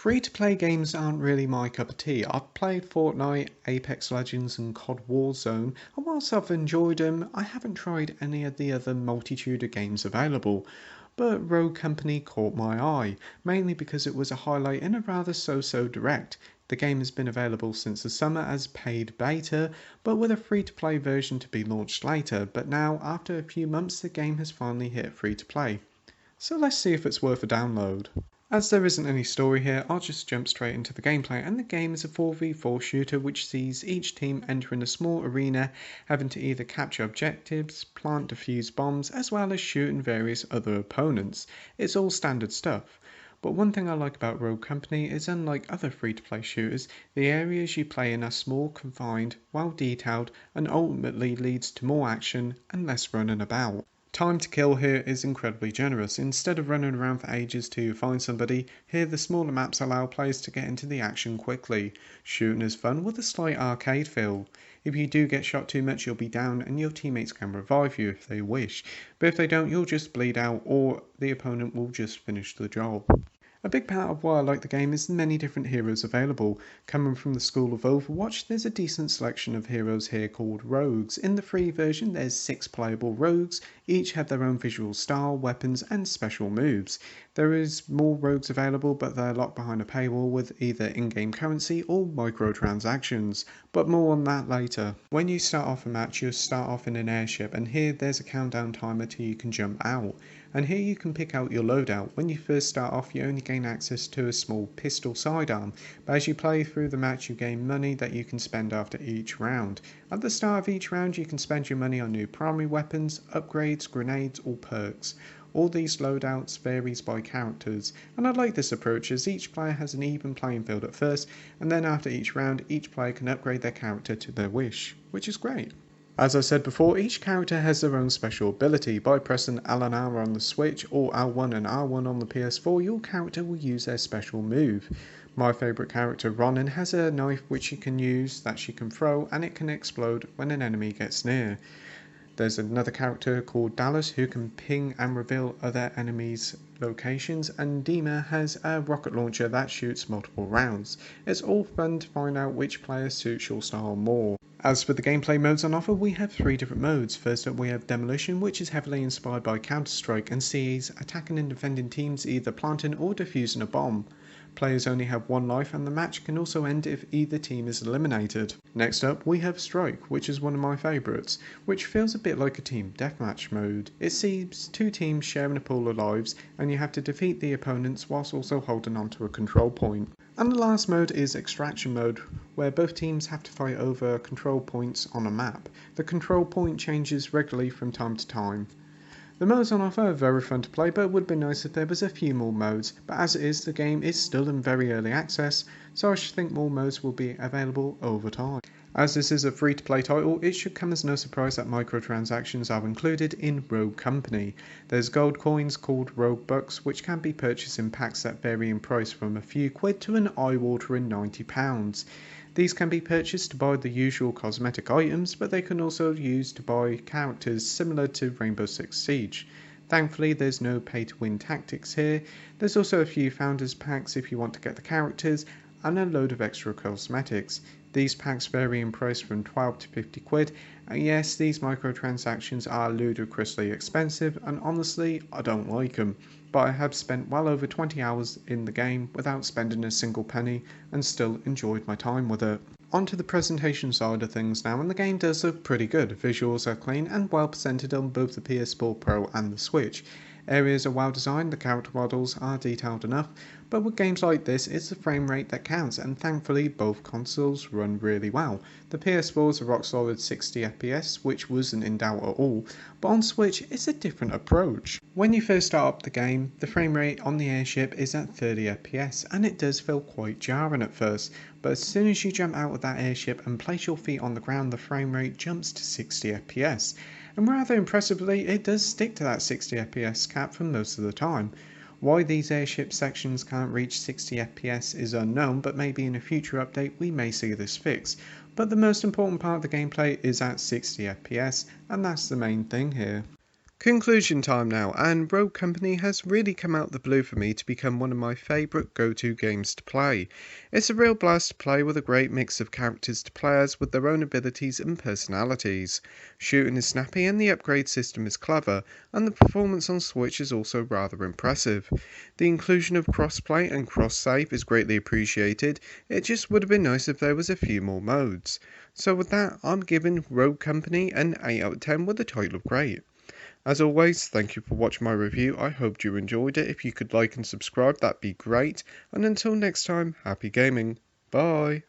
Free-to-play games aren't really my cup of tea. I've played Fortnite, Apex Legends and COD Warzone, and whilst I've enjoyed them, I haven't tried any of the other multitude of games available. But Rogue Company caught my eye, mainly because it was a highlight in a rather so-so direct. The game has been available since the summer as paid beta, but with a free-to-play version to be launched later, but now, after a few months, the game has finally hit free-to-play. So let's see if it's worth a download. As there isn't any story here, I'll just jump straight into the gameplay, and the game is a 4v4 shooter which sees each team entering a small arena, having to either capture objectives, plant defuse bombs, as well as shooting various other opponents. It's all standard stuff. But one thing I like about Rogue Company is, unlike other free-to-play shooters, the areas you play in are small, confined, well detailed, and ultimately leads to more action and less running about. Time to kill here is incredibly generous. Instead of running around for ages to find somebody, here the smaller maps allow players to get into the action quickly. Shooting is fun with a slight arcade feel. If you do get shot too much, you'll be down and your teammates can revive you if they wish, but if they don't, you'll just bleed out or the opponent will just finish the job. A big part of why I like the game is the many different heroes available. Coming from the school of Overwatch, there's a decent selection of heroes here called rogues. In the free version there's 6 playable rogues, each have their own visual style, weapons and special moves. There is more rogues available, but they're locked behind a paywall with either in-game currency or microtransactions, but more on that later. When you start off a match, you start off in an airship, and here there's a countdown timer till you can jump out. And here you can pick out your loadout. When you first start off, you only gain access to a small pistol sidearm, but as you play through the match you gain money that you can spend after each round. At the start of each round you can spend your money on new primary weapons, upgrades, grenades or perks. All these loadouts varies by characters, and I like this approach as each player has an even playing field at first, and then after each round each player can upgrade their character to their wish, which is great. As I said before, each character has their own special ability. By pressing L and R on the Switch or L1 and R1 on the PS4, your character will use their special move. My favourite character, Ronin, has a knife which she can use that she can throw, and it can explode when an enemy gets near. There's another character called Dallas who can ping and reveal other enemies' locations, and Dima has a rocket launcher that shoots multiple rounds. It's all fun to find out which player suits your style more. As for the gameplay modes on offer, we have 3 different modes. First up we have Demolition, which is heavily inspired by Counter-Strike and sees attacking and defending teams either planting or defusing a bomb. Players only have 1 life and the match can also end if either team is eliminated. Next up we have Strike, which is one of my favourites, which feels a bit like a team deathmatch mode. It sees 2 teams sharing a pool of lives and you have to defeat the opponents whilst also holding onto a control point. And the last mode is Extraction mode, where both teams have to fight over control points on a map. The control point changes regularly from time to time. The modes on offer are very fun to play, but it would be nice if there was a few more modes, but as it is, the game is still in very early access, so I should think more modes will be available over time. As this is a free-to-play title, it should come as no surprise that microtransactions are included in Rogue Company. There's gold coins called Rogue Bucks, which can be purchased in packs that vary in price from a few quid to an eye-watering £90. These can be purchased to buy the usual cosmetic items, but they can also be used to buy characters similar to Rainbow Six Siege. Thankfully there's no pay to win tactics here. There's also a few founders packs if you want to get the characters, and a load of extra cosmetics. These packs vary in price from 12 to 50 quid, and yes, these microtransactions are ludicrously expensive, and honestly I don't like them, but I have spent well over 20 hours in the game without spending a single penny and still enjoyed my time with it. Onto the presentation side of things now, and the game does look pretty good. Visuals are clean and well presented on both the PS4 Pro and the Switch. Areas are well designed, the character models are detailed enough, but with games like this it's the frame rate that counts, and thankfully both consoles run really well. The PS4 is a rock solid 60 FPS, which wasn't in doubt at all, but on Switch it's a different approach. When you first start up the game, the frame rate on the airship is at 30 FPS, and it does feel quite jarring at first, but as soon as you jump out of that airship and place your feet on the ground, the frame rate jumps to 60 FPS. And rather impressively, it does stick to that 60 FPS cap for most of the time. Why these airship sections can't reach 60 FPS is unknown, but maybe in a future update we may see this fixed. But the most important part of the gameplay is at 60 FPS, and that's the main thing here. Conclusion time now, and Rogue Company has really come out the blue for me to become one of my favourite go-to games to play. It's a real blast to play with a great mix of characters to players with their own abilities and personalities. Shooting is snappy and the upgrade system is clever, and the performance on Switch is also rather impressive. The inclusion of crossplay and cross-save is greatly appreciated. It just would have been nice if there was a few more modes. So with that, I'm giving Rogue Company an 8 out of 10 with a title of great. As always, thank you for watching my review. I hope you enjoyed it. If you could like and subscribe, that'd be great. And until next time, happy gaming. Bye.